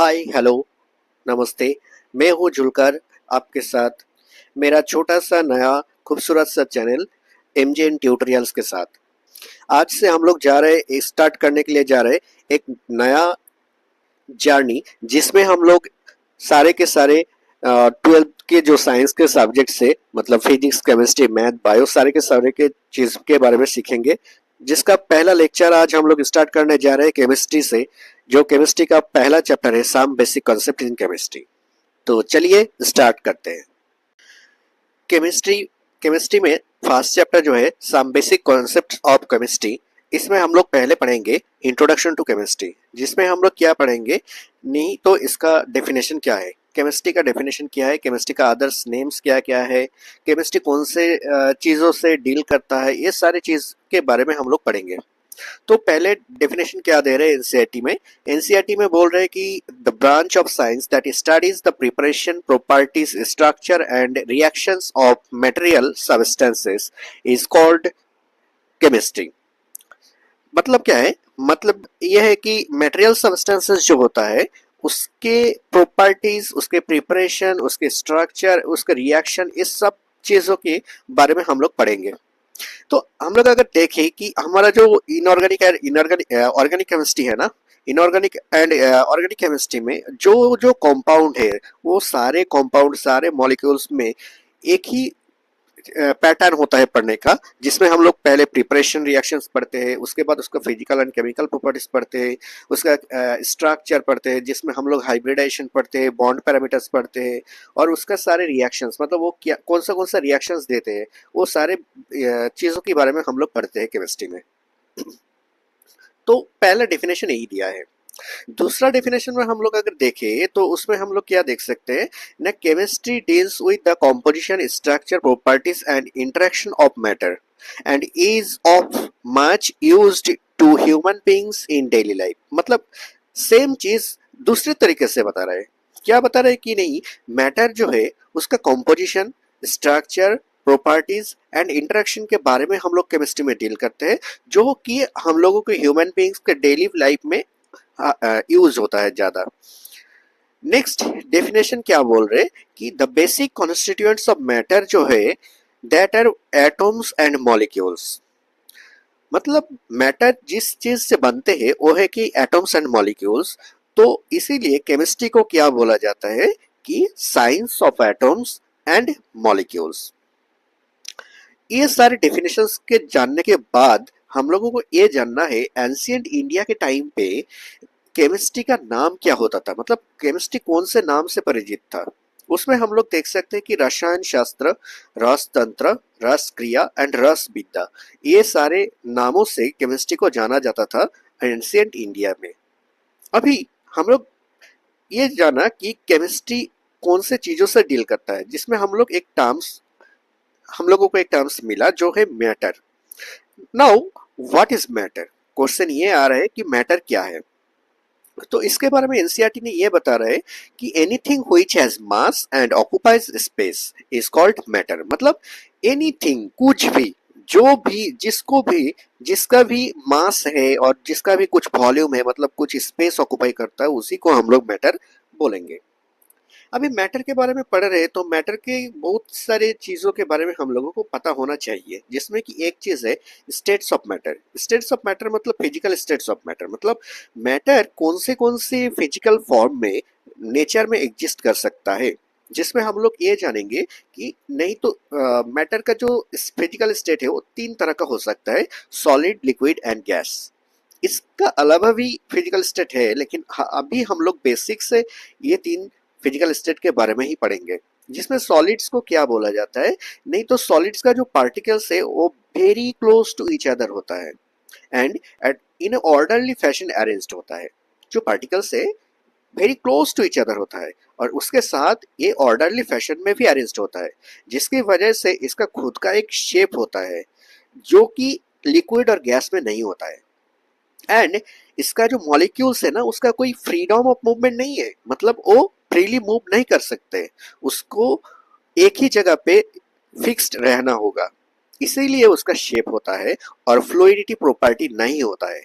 Hi hello नमस्ते। मैं हूँ जुलकर आपके साथ मेरा छोटा सा नया खूबसूरत सा चैनल एमजेएन ट्यूटोरियल्स के साथ। आज से हम लोग जा रहे स्टार्ट करने के लिए जा रहे एक नया जर्नी जिसमें हम लोग सारे के सारे 12th के जो साइंस के सब्जेक्ट से मतलब फिजिक्स केमिस्ट्री मैथ बायो सारे के चीज के बारे में सीखेंगे। जिसका पहला लेक्चर आज हम लोग स्टार्ट करने जा रहे हैं केमिस्ट्री से, जो केमिस्ट्री का पहला चैप्टर है some basic concept in chemistry. तो चलिए स्टार्ट करते हैं। केमिस्ट्री केमिस्ट्री में फर्स्ट चैप्टर जो है some basic concept of chemistry, इसमें हम लोग पहले पढ़ेंगे इंट्रोडक्शन टू केमिस्ट्री, जिसमें हम लोग क्या पढ़ेंगे, नहीं तो इसका डेफिनेशन क्या है, केमिस्ट्री का डेफिनेशन क्या है, केमिस्ट्री का अदर्स नेम्स क्या क्या है, केमिस्ट्री कौन से चीज़ों से डील करता है, ये सारी चीज़ के बारे में हम लोग पढ़ेंगे। तो पहले डेफिनेशन क्या दे रहे हैं एनसीईआरटी में, एनसीईआरटी में बोल रहे हैं कि the branch of science that studies the preparation properties structure and reactions of material substances is called chemistry. मतलब क्या है, मतलब यह है कि मटेरियल सब्सटेंसेस जो होता है उसके प्रॉपर्टीज, उसके प्रिपरेशन, उसके स्ट्रक्चर, उसके रिएक्शन, इस सब चीजों के बारे में हम लोग पढ़ेंगे। तो हम लोग अगर देखें कि हमारा जो inorganic and inorganic organic chemistry है ना, इनऑर्गेनिक एंड ऑर्गेनिक केमिस्ट्री में जो जो कंपाउंड है वो सारे कंपाउंड सारे मॉलिक्यूल्स में एक ही पैटर्न होता है पढ़ने का, जिसमें हम लोग पहले प्रिपरेशन रिएक्शंस पढ़ते हैं, उसके बाद उसका फिजिकल एंड केमिकल प्रॉपर्टीज पढ़ते हैं, उसका स्ट्रक्चर पढ़ते हैं जिसमें हम लोग हाइब्रिडाइजेशन पढ़ते हैं, बॉन्ड पैरामीटर्स पढ़ते हैं, और उसका सारे रिएक्शंस मतलब वो क्या कौन सा रिएक्शंस देते हैं, वो सारे चीज़ों के बारे में हम लोग पढ़ते हैं केमिस्ट्री में। तो पहला डेफिनेशन यही दिया है। दूसरा डेफिनेशन में हम लोग अगर देखें तो उसमें हम लोग क्या देख सकते हैं ना, chemistry deals with the composition structure properties and interaction of matter and is of much used to human beings in daily life. मतलब सेम चीज दूसरे तरीके से बता रहे हैं। क्या बता रहे हैं कि नहीं, मैटर जो है उसका composition, structure, properties and interaction के बारे में हम लोग केमिस्ट्री में डील करते हैं, जो कि हम लोगों के ह्यूमन बीइंग्स के डेली लाइफ में यूज होता है ज्यादा। नेक्स्ट डेफिनेशन क्या बोल रहे कि the basic constituents of matter जो है that are atoms and molecules. मतलब मैटर जिस चीज से बनते हैं वो है कि एटम्स एंड मॉलिक्यूल्स। तो इसीलिए केमिस्ट्री को क्या बोला जाता है कि science of atoms and molecules. ये सारे डेफिनेशंस के जानने के बाद हम लोगों को ये जानना है एंशिएंट इंडिया के टाइम पे केमिस्ट्री का नाम क्या होता था, मतलब केमिस्ट्री कौन से नाम से परिचित था। उसमें हम लोग देख सकते हैं कि रसायन शास्त्र, रस तंत्र, रस क्रिया एंड रस विद्या, ये सारे नामों से केमिस्ट्री को जाना जाता था एंशिएंट इंडिया में। अभी हम लोग ये जाना कि केमिस्ट्री कौन से चीजों से डील करता है, जिसमें हम लोगों को एक टर्म्स मिला जो है matter. Now what is matter, question ये आ रहा है कि मैटर क्या है। तो इसके बारे में एनसीईआरटी ने ये बता रहा है कि anything which has mass and occupies space is called matter. मतलब एनीथिंग, कुछ भी, जो भी, जिसको भी, जिसका भी मास है और जिसका भी कुछ वॉल्यूम है, मतलब कुछ स्पेस ऑक्युपाई करता है, उसी को हम लोग मैटर बोलेंगे। अभी मैटर के बारे में पढ़ रहे हैं तो मैटर के बहुत सारे चीजों के बारे में हम लोगों को पता होना चाहिए, जिसमें कि एक चीज है states of matter. States of matter मतलब फिजिकल स्टेट्स ऑफ मैटर, मतलब मैटर कौन से फिजिकल फॉर्म में नेचर में एग्जिस्ट कर सकता है, जिसमें हम लोग ये जानेंगे कि नहीं तो मैटर का जो फिजिकल स्टेट है वो तीन तरह का हो सकता है, सॉलिड, लिक्विड एंड गैस। इसका अलावा भी फिजिकल स्टेट है, लेकिन अभी हम लोग बेसिक से ये तीन फिजिकल स्टेट के बारे में ही पढ़ेंगे। जिसमें सॉलिड्स को क्या बोला जाता है, नहीं तो सॉलिड्स का जो पार्टिकल्स है वो very close to each other होता है and at in orderly fashion arranged होता है। जो पार्टिकल्स है very close to each other होता है और उसके साथ ये ऑर्डरली फैशन में भी अरेंज्ड होता है, जिसकी वजह से इसका खुद का एक शेप होता है जो कि लिक्विड और गैस में नहीं होता है। एंड इसका जो मॉलिक्यूल्स है ना, उसका कोई फ्रीडम ऑफ मूवमेंट नहीं है, मतलब वो फ्रीली मूव नहीं कर सकते, उसको एक ही जगह पे फिक्स्ड रहना होगा, इसीलिए उसका शेप होता है और फ्लूइडिटी प्रॉपर्टी नहीं होता है।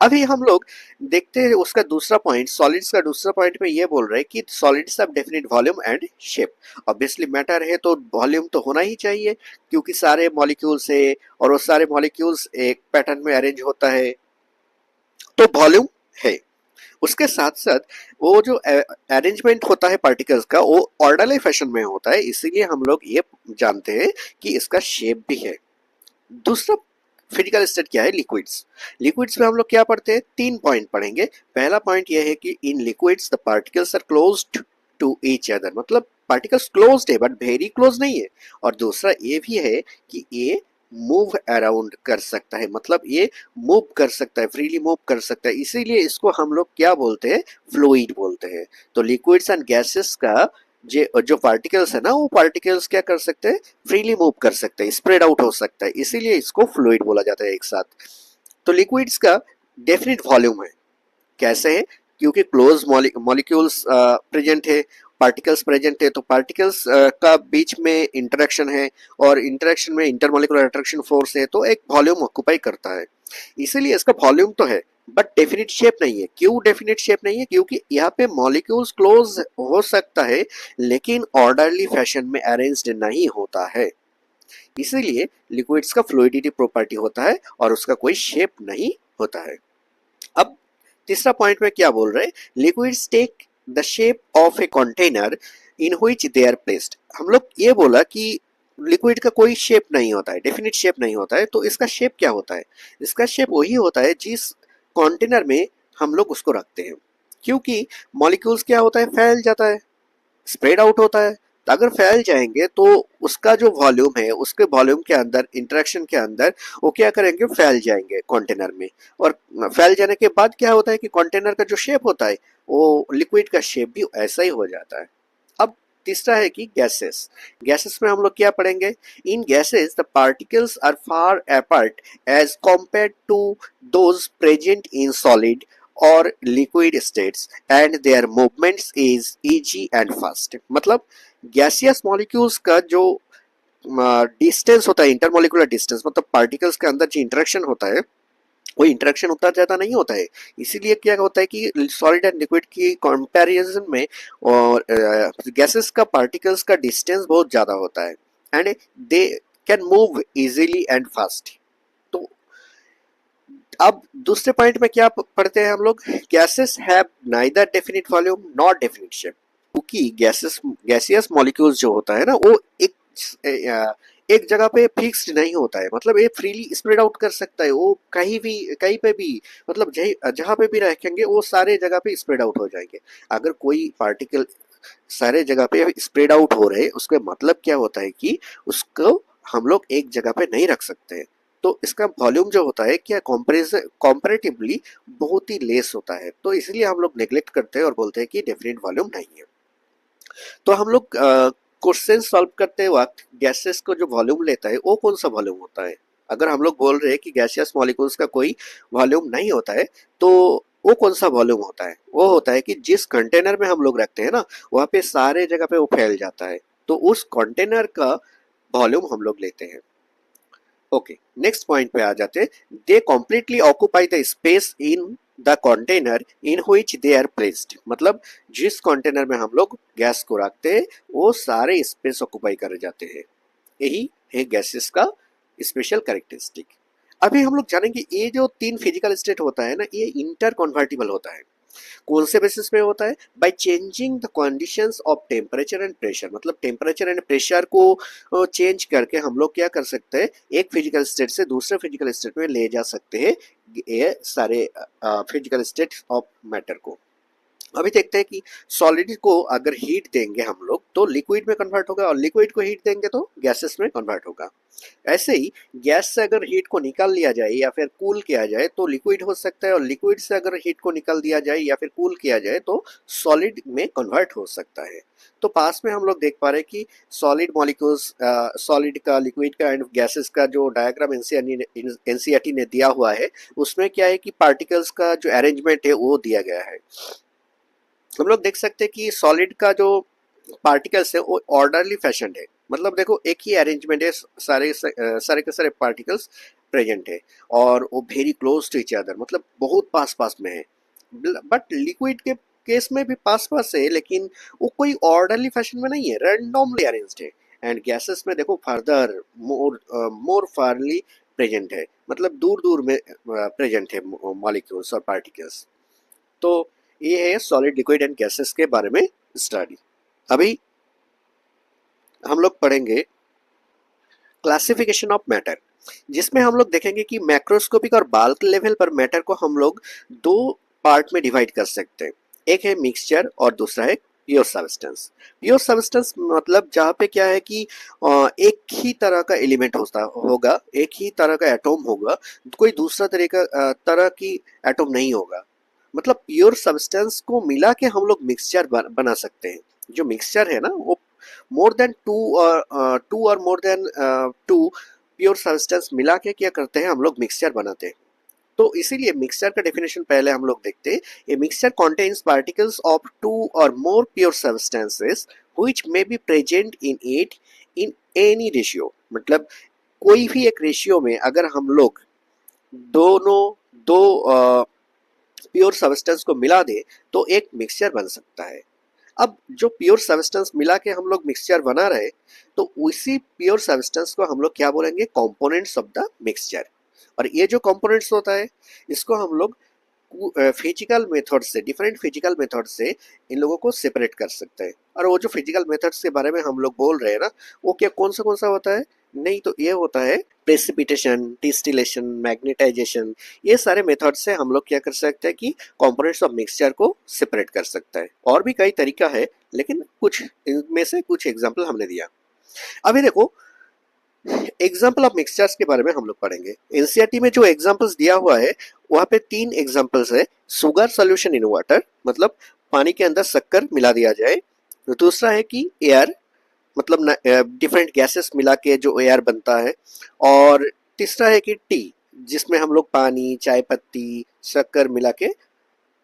अभी हम लोग देखते हैं उसका दूसरा पॉइंट, सॉलिड्स का दूसरा पॉइंट में ये बोल रहे हैं कि solids have definite volume and shape. Obviously matter है तो वॉल्यूम तो होना ही चाहिए, क्योंकि सारे मॉलिक्यूल्स है और वो सारे मॉलिक्यूल्स एक पैटर्न में अरेंज होता है, तो वॉल्यूम है। उसके साथ साथ वो जो अरेंजमेंट होता है पार्टिकल्स का, वो ऑर्डरली फैशन में होता है, इसीलिए हम लोग ये जानते हैं कि इसका शेप भी है। दूसरा फिजिकल स्टेट क्या है, लिक्विड्स। लिक्विड्स में हम लोग क्या पढ़ते हैं, 3 पॉइंट पढ़ेंगे। पहला पॉइंट ये है कि in liquids the particles are closed to each other, मतलब पार्टिकल्स क्लोज्ड है बट वेरी क्लोज नहीं है। और दूसरा ये भी है कि ये मूव अराउंड कर सकता है, मतलब ये मूव कर सकता है, फ्रीली मूव कर सकता है, इसीलिए इसको हम लोग क्या बोलते हैं, फ्लूइड बोलते हैं। तो लिक्विड्स एंड गैसेस का जो पार्टिकल्स है ना, वो पार्टिकल्स क्या कर सकते हैं, फ्रीली मूव कर सकते हैं, स्प्रेड आउट हो सकता है, इसीलिए इसको फ्लूइड बोला जाता है एक साथ। तो लिक्विड्स का डेफिनेट वॉल्यूम है। कैसे है, क्योंकि क्लोज मॉलिक्यूल्स प्रेजेंट है, पार्टिकल्स प्रेजेंट है, तो पार्टिकल्स का बीच में इंटरेक्शन है, और इंटरेक्शन में इंटरमॉलिक्यूलर अट्रैक्शन फोर्स है, तो एक वॉल्यूम ऑक्यूपाई करता है, इसीलिए इसका वॉल्यूम तो है बट डेफिनेट शेप नहीं है। क्यों डेफिनेट शेप नहीं है, क्योंकि यहाँ पे मॉलिक्यूल्स क्लोज हो सकता है लेकिन ऑर्डरली फैशन में अरेंज्ड नहीं होता है, इसीलिए लिक्विड्स का फ्लूइडिटी प्रॉपर्टी होता है और उसका कोई शेप नहीं होता है। अब तीसरा पॉइंट में क्या बोल रहे हैं, liquids take the shape of a container in which they are placed. हम लोग ये बोला कि लिक्विड का कोई शेप नहीं होता है, डेफिनिट शेप नहीं होता है, तो इसका शेप क्या होता है, इसका शेप वही होता है जिस कंटेनर में हम लोग उसको रखते हैं। क्योंकि मॉलिक्यूल्स क्या होता है, फैल जाता है, स्प्रेड आउट होता है, तो अगर फैल जाएंगे तो उसका जो वॉल्यूम है, उसके वॉल्यूम के अंदर, इंटरेक्शन के अंदर वो क्या करेंगे, फैल जाएंगे कंटेनर में। और फैल जाने के बाद क्या होता है कि कंटेनर का जो शेप होता है, वो लिक्विड का शेप भी ऐसा ही हो जाता है। अब तीसरा है कि गैसेस। गैसेस में हम लोग क्या पढ़ेंगे, in gases the particles are far apart as compared to those present in solid और liquid states and their movements is easy and fast. मतलब गैसियस मॉलिक्यूल्स का जो डिस्टेंस होता है, इंटरमॉलिक्यूलर डिस्टेंस, मतलब पार्टिकल्स के अंदर जो इंटरेक्शन होता है, वो इंटरेक्शन उतना ज्यादा नहीं होता है, इसीलिए क्या होता है कि सॉलिड एंड लिक्विड की कंपैरिजन में और गैसेस का पार्टिकल्स का डिस्टेंस बहुत ज्यादा होता है, and they can move easily and fast. तो अब दूसरे पॉइंट में क्या पढ़ते हैं हम लोग, gases have neither definite volume not definite shape. क्योंकि गैसियस मॉलिक्यूल्स जो होता है ना, वो एक जगह पे फिक्स्ड नहीं होता है, मतलब ये फ्रीली स्प्रेड आउट कर सकता है, वो कहीं पे भी, मतलब जहाँ पे भी रखेंगे वो सारे जगह पे स्प्रेड आउट हो जाएंगे। अगर कोई पार्टिकल सारे जगह पे स्प्रेड आउट हो रहे, उसका मतलब क्या होता है कि उसको हम लोग एक जगह पे नहीं रख सकते हैं, तो इसका वॉल्यूम जो होता है क्या कंपैरेटिवली बहुत ही लेस होता है, तो इसलिए हम लोग नेग्लेक्ट करते हैं और बोलते हैं कि डेफिनेट वॉल्यूम नहीं है। तो हम लोग क्वेश्चन सॉल्व करते वक्त गैसेस को जो वॉल्यूम लेता है वो कौन सा वॉल्यूम होता है, अगर हम लोग बोल रहे हैं कि गैसियस मॉलिक्यूल्स का कोई वॉल्यूम नहीं होता है, तो वो कौन सा वॉल्यूम होता है, वो होता है कि जिस कंटेनर में हम लोग रखते हैं ना, वहाँ पे सारे जगह पे वो फैल जाता है, तो उस कंटेनर का वॉल्यूम हम लोग लेते हैं। ओके, नेक्स्ट पॉइंट पे आ जाते हैं, they completely occupy the space in the container in which they are placed. मतलब जिस कंटेनर में हम लोग गैस को रखते हैं वो सारे स्पेस ऑक्यूपाई कर जाते हैं, यही है गैसेस का स्पेशल कैरेक्टरिस्टिक। अभी हम लोग जानेंगे ये जो 3 फिजिकल स्टेट होता है ना, ये इंटर कन्वर्टिबल होता है। कौन से बेसिस पे होता है, by changing the conditions of temperature and pressure. मतलब टेम्परेचर एंड प्रेशर को चेंज करके हम लोग क्या कर सकते हैं, एक फिजिकल स्टेट से दूसरे फिजिकल स्टेट में ले जा सकते हैं ये सारे फिजिकल स्टेट ऑफ मैटर को। अभी देखते हैं कि सॉलिड को अगर हीट देंगे हम लोग तो लिक्विड में कन्वर्ट होगा, और लिक्विड को हीट देंगे तो गैसेस में कन्वर्ट होगा। ऐसे ही गैस से अगर हीट को निकाल लिया जाए या फिर कूल किया जाए तो लिक्विड हो सकता है, और लिक्विड से अगर हीट को निकाल दिया जाए या फिर कूल किया जाए तो सॉलिड में कन्वर्ट हो सकता है। तो पास में हम लोग देख पा रहे हैं कि सॉलिड मॉलिक्यूल्स, सॉलिड का, लिक्विड का एंड गैसेस का जो डायग्राम एनसीईआरटी ने दिया हुआ है, उसमें क्या है कि पार्टिकल्स का जो अरेंजमेंट है वो दिया गया है। हम लोग देख सकते हैं कि सॉलिड का जो पार्टिकल्स है वो ऑर्डरली फैशन है, मतलब देखो एक ही अरेंजमेंट है, सारे के सारे पार्टिकल्स प्रेजेंट है और वो very close to each other, मतलब बहुत पास पास में है। बट लिक्विड के केस में भी पास पास है, लेकिन वो कोई ऑर्डरली फैशन में नहीं है, रैंडमली अरेंज्ड है। एंड गैसेस में देखो फर्दर मोर फारली प्रेजेंट है, मतलब दूर दूर में प्रेजेंट है मॉलिक्यूल्स और पार्टिकल्स। तो ये है सॉलिड लिक्विड एंड गैसेस के बारे में स्टडी। अभी हम लोग पढ़ेंगे क्लासिफिकेशन ऑफ मैटर, जिसमें हम लोग देखेंगे कि मैक्रोस्कोपिक और बाल्क लेवल पर मैटर को हम लोग दो पार्ट में डिवाइड कर सकते हैं। एक है मिक्सचर और दूसरा है प्योर सब्सटेंस। प्योर सब्सटेंस मतलब जहाँ पे क्या है कि एक ही तरह का एलिमेंट होगा, एक ही तरह का एटॉम होगा, कोई दूसरा तरह की एटॉम नहीं होगा। मतलब प्योर सब्सटेंस को मिला के हम लोग मिक्सचर बना सकते हैं। जो मिक्सचर है ना, वो मोर देन टू और more than two pure substance मिला के क्या करते हैं, हम लोग मिक्सचर बनाते हैं। तो इसीलिए मिक्सचर का डेफिनेशन पहले हम लोग देखते हैं। A mixture contains particles of two और more pure substances which may be present in it in any ratio. मतलब कोई भी एक रेशियो में अगर हम लोग दोनों दो प्योर सब्सटेंस को मिला दे तो एक मिक्सचर बन सकता है। अब जो प्योर सब्सटेंस मिला के हम लोग मिक्सचर बना रहे, तो उसी प्योर सब्सटेंस को हम लोग क्या बोलेंगे, कंपोनेंट्स ऑफ द मिक्सचर। और ये जो कंपोनेंट्स होता है, इसको हम लोग फिजिकल मेथड से, डिफरेंट फिजिकल मेथड से इन लोगों को सेपरेट कर सकते हैं। और वो जो फिजिकल मेथड्स के बारे में हम लोग बोल रहे हैं ना, वो क्या कौन सा होता है, नहीं तो ये होता है प्रेसिपिटेशन, डिस्टिलेशन, मैग्नेटाइजेशन। ये सारे मेथड से हम लोग क्या कर सकते हैं कि कंपोनेंट्स ऑफ मिक्सचर को सेपरेट कर सकता है। और भी कई तरीका है, लेकिन कुछ इनमें से कुछ एग्जाम्पल हमने दिया। अभी देखो एग्जाम्पल ऑफ मिक्सचर्स के बारे में हम लोग पढ़ेंगे। एनसीईआरटी में जो एग्जाम्पल्स दिया हुआ है वहाँ पे 3 एग्जाम्पल्स है। शुगर सोल्यूशन इन वाटर, मतलब पानी के अंदर शक्कर मिला दिया जाए। दूसरा है कि एयर, मतलब डिफरेंट गैसेस मिला के जो एयर बनता है। और तीसरा है कि टी, जिसमें हम लोग पानी, चाय पत्ती, शक्कर मिला के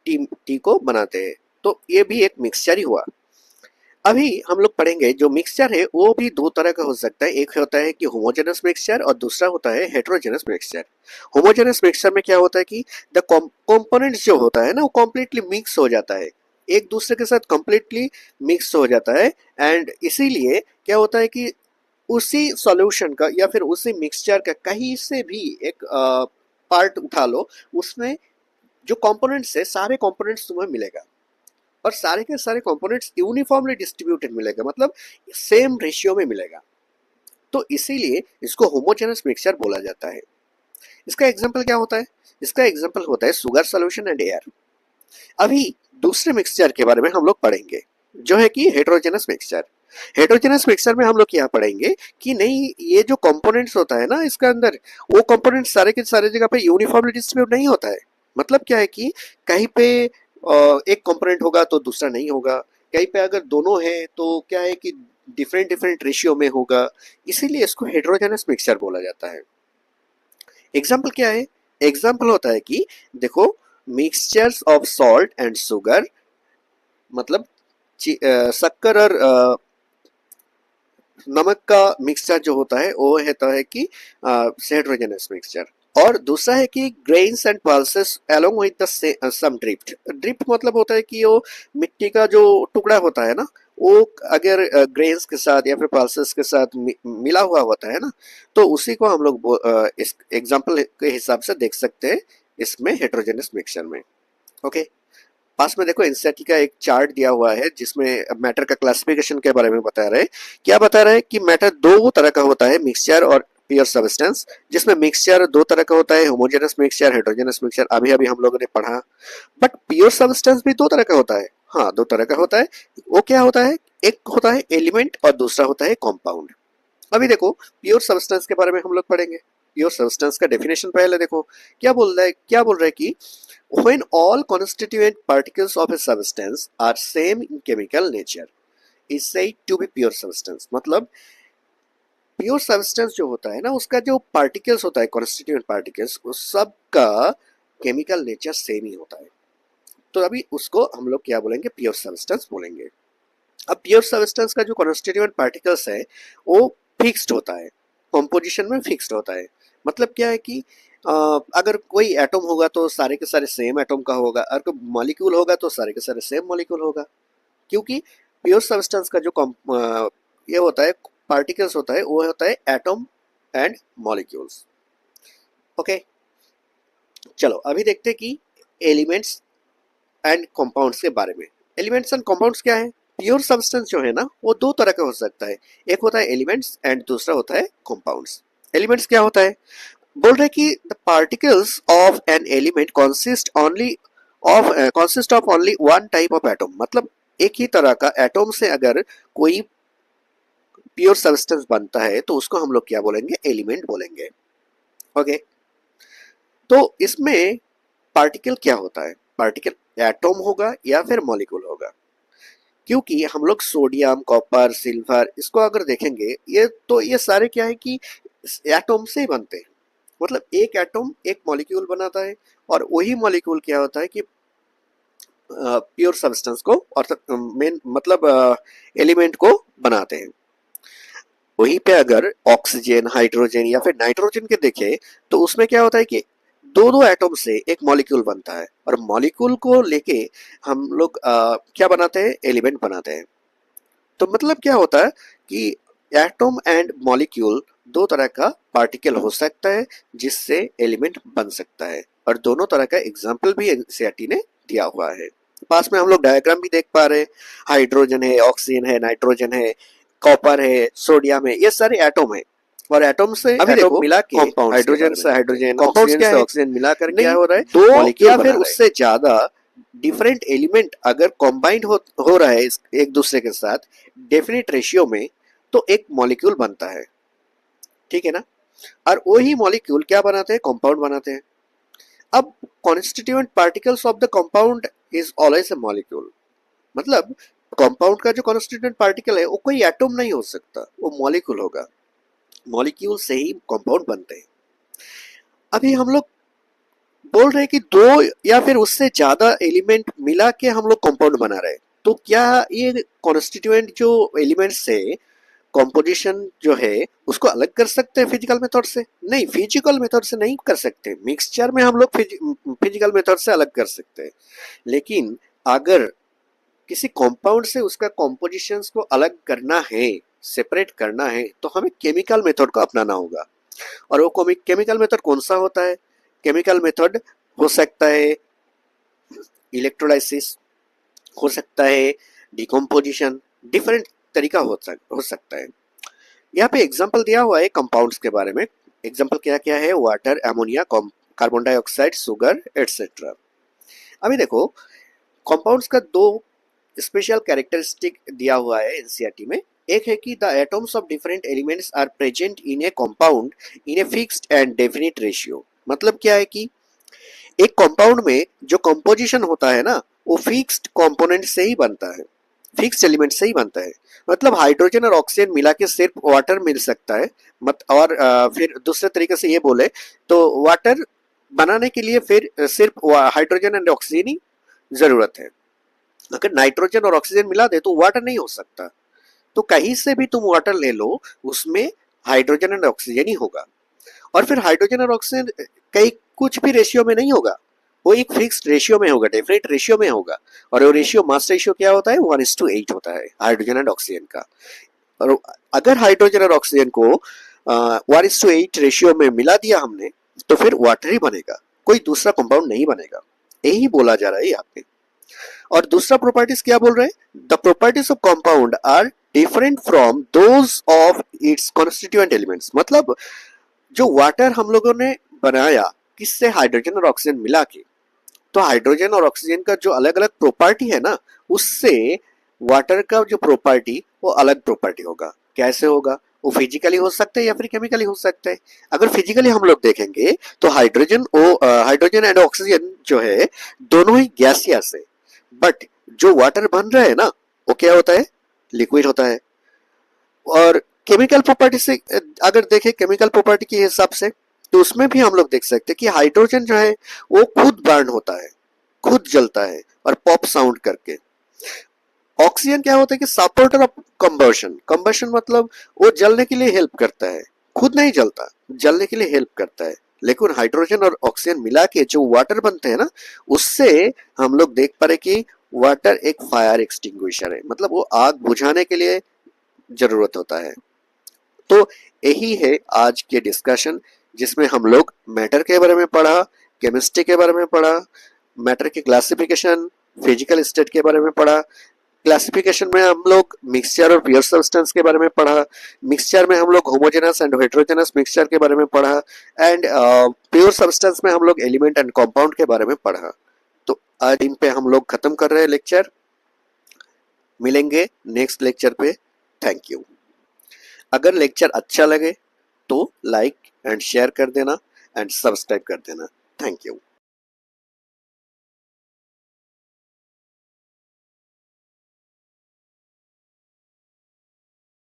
टी को बनाते हैं। तो ये भी एक मिक्सचर ही हुआ। अभी हम लोग पढ़ेंगे जो मिक्सचर है वो भी दो तरह का हो सकता है। एक होता है कि होमोजेनस मिक्सचर और दूसरा होता है हेटेरोजेनस मिक्सचर। होमोजेनस मिक्सचर में क्या होता है कि द कंपोनेंट्स जो होता है ना, वो कम्प्लीटली मिक्स हो जाता है, एक दूसरे के साथ कम्प्लीटली मिक्स हो जाता है। एंड इसीलिए क्या होता है कि उसी सॉल्यूशन का या फिर उसी मिक्सचर का कहीं से भी एक पार्ट उठा लो, उसमें जो कंपोनेंट्स है सारे कंपोनेंट्स तुम्हें मिलेगा और सारे के सारे कंपोनेंट्स यूनिफॉर्मली डिस्ट्रीब्यूटेड मिलेगा, मतलब सेम रेशियो में मिलेगा। तो इसीलिए इसको होमोजेनस मिक्सचर बोला जाता है। इसका एग्जांपल क्या होता है, इसका एग्जांपल होता है शुगर सॉल्यूशन एंड एयर। अभी दूसरे मिक्सचर के बारे में हम लोग पढ़ेंगे जो है कि हेटेरोजेनस मिक्सचर। हेटेरोजेनस मिक्सचर में हम लोग क्या पढ़ेंगे कि नहीं, ये जो कंपोनेंट्स होता है ना इसका अंदर, वो कंपोनेंट्स सारे के सारे जगह पे यूनिफॉर्मली डिस्ट्रीब्यूट नहीं होता है। मतलब क्या है कि कहीं पे एक कंपोनेंट होगा तो दूसरा नहीं होगा, कहीं पे अगर दोनों है तो क्या है कि डिफरेंट डिफरेंट रेशियो में होगा। इसीलिए इसको हेटेरोजेनस मिक्सचर बोला जाता है। एग्जाम्पल क्या है, एग्जाम्पल होता है कि देखो mixtures of salt and sugar, मतलब शक्कर और नमक का मिक्सचर जो होता है वो होता है कि हेटेरोजेनस मिक्सचर। और दूसरा है कि grains and pulses along with the some drift. Drift मतलब होता है कि वो मिट्टी का जो टुकड़ा होता है ना, वो अगर ग्रेन्स के साथ या फिर पल्सेस के साथ मिला हुआ होता है ना, तो उसी को हम लोग इस एग्जांपल के हिसाब से देख सकते हैं इसमें हेटेरोजेनस मिक्सचर में। ओके, पास में देखो एनसीईआरटी का एक चार्ट दिया हुआ है जिसमें मैटर का क्लासिफिकेशन के बारे में बता रहे हैं। क्या बता रहे हैं कि मैटर दो तरह का होता है, मिक्सचर और प्योर सब्सटेंस। जिसमें मिक्सचर दो तरह का होता है, होमोजेनस मिक्सचर, हेटेरोजेनस मिक्सचर, अभी अभी हम लोगों ने पढ़ा। बट प्योर सब्सटेंस भी दो तरह का होता है। हाँ, दो तरह का होता है। वो क्या होता है, एक होता है एलिमेंट और दूसरा होता है कॉम्पाउंड। अभी देखो प्योर सब्सटेंस के बारे में हम लोग पढ़ेंगे। प्योर सब्सटेंस का डेफिनेशन पहले देखो क्या बोल रहा है कि when all constituent particles of a substance are same in chemical nature is said to be pure substance। मतलब प्योर सब्सटेंस जो होता है ना, उसका जो पार्टिकल्स होता है, कॉन्स्टिट्यूएंट पार्टिकल्स, उस सब का केमिकल नेचर सेम ही होता है। तो अभी उसको हम लोग क्या बोलेंगे, प्योर सब्सटेंस बोलेंगे। अब प्योर सब्सटेंस का जो कॉन्स्टिट्यूएंट पार्टिकल्स है वो फिक्स्ड होता है, कंपोजिशन में फिक्स्ड होता है। मतलब क्या है कि अगर कोई एटम होगा तो सारे के सारे सेम एटम का होगा, अगर कोई मॉलिक्यूल होगा तो सारे के सारे सेम मॉलिक्यूल होगा। क्योंकि प्योर सब्सटेंस का जो ये होता है, पार्टिकल्स होता है, वो होता है एटम एंड मॉलिक्यूल्स। ओके, चलो अभी देखते हैं कि एलिमेंट्स एंड कंपाउंड्स के बारे में। एलिमेंट्स एंड कंपाउंड्स क्या है? प्योर सब्सटेंस जो है ना, वो दो तरह का हो सकता है। एक होता है एलिमेंट्स एंड दूसरा होता है कंपाउंड्स। एलिमेंट्स क्या होता है? बोल रहे कि the particles of an element consist of only one type of atom. मतलब एक ही तरह का एटम से अगर कोई प्योर सब्सटेंस बनता है तो उसको हम लोग क्या बोलेंगे? एलिमेंट बोलेंगे। ओके, तो इसमें पार्टिकल क्या होता है? पार्टिकल एटम होगा या फिर मॉलिक्यूल होगा। क्योंकि हम लोग सोडियम, कॉपर, सिल्वर इसको अगर देखेंगे, ये सारे क्या है कि एटम से ही बनते हैं। मतलब एक एटम एक मॉलिक्यूल बनाता है और वही मॉलिक्यूल क्या होता है कि प्योर सब्सटेंस को अर्थात मेन मतलब एलिमेंट को बनाते हैं। वहीं पे अगर ऑक्सीजन, हाइड्रोजन या फिर नाइट्रोजन के देखें तो उसमें क्या होता है कि दो दो एटम से एक मॉलिक्यूल बनता है और मॉलिक्यूल को लेके हम लोग क्या बनाते हैं? एलिमेंट बनाते हैं। तो मतलब क्या होता है कि एटम एंड मॉलिक्यूल दो तरह का पार्टिकल हो सकता है जिससे एलिमेंट बन सकता है, और दोनों तरह का एग्जाम्पल भी एनसीईआरटी ने दिया हुआ है। पास में हम लोग डायग्राम भी देख पा रहे हैं। हाइड्रोजन है, ऑक्सीजन है, नाइट्रोजन है, कॉपर है, सोडियम है, ये सारे एटम है। और एटम से अभी देखो मिला के हाइड्रोजन से हाइड्रोजन, ऑक्सीजन से ऑक्सीजन मिलाकर क्या हो रहा है? दो या फिर उससे ज्यादा डिफरेंट एलिमेंट अगर कॉम्बाइंड हो रहा है एक दूसरे के साथ डेफिनेट रेशियो में, तो एक मॉलिक्यूल बनता है। ठीक है ना? और वही मॉलिक्यूल क्या बनाते हैं? कंपाउंड बनाते हैं। अब constituent particles of the compound is always a molecule. मतलब कंपाउंड का जो कॉन्स्टिट्यूएंट पार्टिकल है वो कोई एटम नहीं हो सकता, वो मॉलिक्यूल होगा। मॉलिक्यूल से ही कंपाउंड बनते हैं। अभी हम लोग बोल रहे हैं कि दो या फिर उससे ज्यादा एलिमेंट मिला के हम लोग कंपाउंड बना रहे हैं। तो क्या ये कॉन्स्टिट्यूएंट जो एलिमेंट्स से कॉम्पोजिशन जो है उसको अलग कर सकते हैं फिजिकल मेथड से? नहीं, फिजिकल मेथड से नहीं कर सकते। मिक्सचर में हम लोग फिजिकल मेथड से अलग कर सकते हैं, लेकिन अगर किसी कंपाउंड से उसका कॉम्पोजिशंस को अलग करना है, सेपरेट करना है, तो हमें केमिकल मेथड को अपनाना होगा। और वो केमिकल मेथड कौन सा होता है? केमिकल मेथड हो सकता है इलेक्ट्रोलाइसिस, हो सकता है डिकम्पोजिशन, डिफरेंट तरीका हो सकता है। यहाँ पे एग्जाम्पल दिया हुआ है कंपाउंड्स के बारे में। एग्जाम्पल क्या क्या है? Water, ammonia, carbon dioxide, sugar etcetera. अभी देखो कंपाउंड्स का दो स्पेशल कैरेक्टरिस्टिक दिया हुआ है एनसीईआरटी में। एक है कि the atoms of different elements are present in a compound in a fixed and definite ratio. मतलब क्या है कि एक कंपाउंड में जो कंपोजिशन होता है ना, वो फिक्स्ड कंपोनेंट से ही बनता है, फिक्स्ड एलिमेंट से ही बनता है। मतलब हाइड्रोजन और ऑक्सीजन मिला के सिर्फ वाटर मिल सकता है। और फिर दूसरे तरीके से ये बोले तो वाटर बनाने के लिए फिर सिर्फ हाइड्रोजन एंड ऑक्सीजन ही जरूरत है। अगर नाइट्रोजन और ऑक्सीजन मिला दे तो वाटर नहीं हो सकता। तो कहीं से भी तुम वाटर ले लो, उसमें हाइड्रोजन एंड ऑक्सीजन ही होगा। और फिर हाइड्रोजन और ऑक्सीजन कहीं कुछ भी रेशियो में नहीं होगा, वो एक फिक्स्ड रेशियो में होगा, डेफिनेट रेशियो में होगा। और वो रेशियो, मास रेशियो क्या होता है? 1:8 होता है हाइड्रोजन एंड ऑक्सीजन का। और अगर हाइड्रोजन और ऑक्सीजन को 1:8 रेशियो में मिला दिया हमने, तो फिर वाटर ही बनेगा, कोई दूसरा कंपाउंड नहीं बनेगा। यही बोला जा रहा है यहाँ पे। और दूसरा प्रॉपर्टीज क्या बोल रहे हैं? The properties of compound are different from those of its constituent elements. मतलब जो वाटर हम लोगों ने बनाया किससे? हाइड्रोजन और ऑक्सीजन मिला के। तो हाइड्रोजन और ऑक्सीजन का जो अलग अलग प्रॉपर्टी है ना, उससे वाटर का जो प्रॉपर्टी वो अलग प्रॉपर्टी होगा। कैसे होगा? वो फिजिकली हो सकता है या फिर केमिकली हो सकता है। अगर फिजिकली हम लोग देखेंगे तो हाइड्रोजन एंड ऑक्सीजन जो है दोनों ही गैसियस है। बट जो वाटर बन रहा है ना, वो क्या होता है? लिक्विड होता है। और केमिकल प्रॉपर्टी से अगर देखें, केमिकल प्रॉपर्टी के हिसाब से, तो उसमें भी हम लोग देख सकते हैं कि हाइड्रोजन जो है वो खुद बर्न होता है, खुद जलता है और पॉप साउंड करके। ऑक्सीजन क्या होता है कि सपोर्टर ऑफ कंबशन। कंबशन मतलब वो जलने के लिए हेल्प करता है, खुद नहीं जलता, जलने के लिए हेल्प करता है, लेकिन हाइड्रोजन और ऑक्सीजन मिला के जो वाटर बनते हैं ना, उससे हम लोग देख पा रहे कि वाटर एक फायर एक्सटिंग्विशर है, मतलब वो आग बुझाने के लिए जरूरत होता है। तो यही है आज के डिस्कशन, जिसमें हम लोग मैटर के बारे में पढ़ा, केमिस्ट्री के बारे में पढ़ा, मैटर की क्लासिफिकेशन, फिजिकल स्टेट के बारे में पढ़ा। क्लासिफिकेशन में हम लोग मिक्सचर और प्योर सब्सटेंस के बारे में पढ़ा, मिक्सचर में हम लोग होमोजेनस एंड हेटेरोजेनस मिक्सचर के बारे में पढ़ा, एंड प्योर सब्सटेंस में हम लोग एलिमेंट एंड कंपाउंड के बारे में पढ़ा। तो आज इन पे हम लोग खत्म कर रहे हैं लेक्चर, मिलेंगे नेक्स्ट लेक्चर पे। Thank you. अगर लेक्चर अच्छा लगे तो लाइक एंड शेयर कर देना एंड सब्सक्राइब कर देना। Thank you.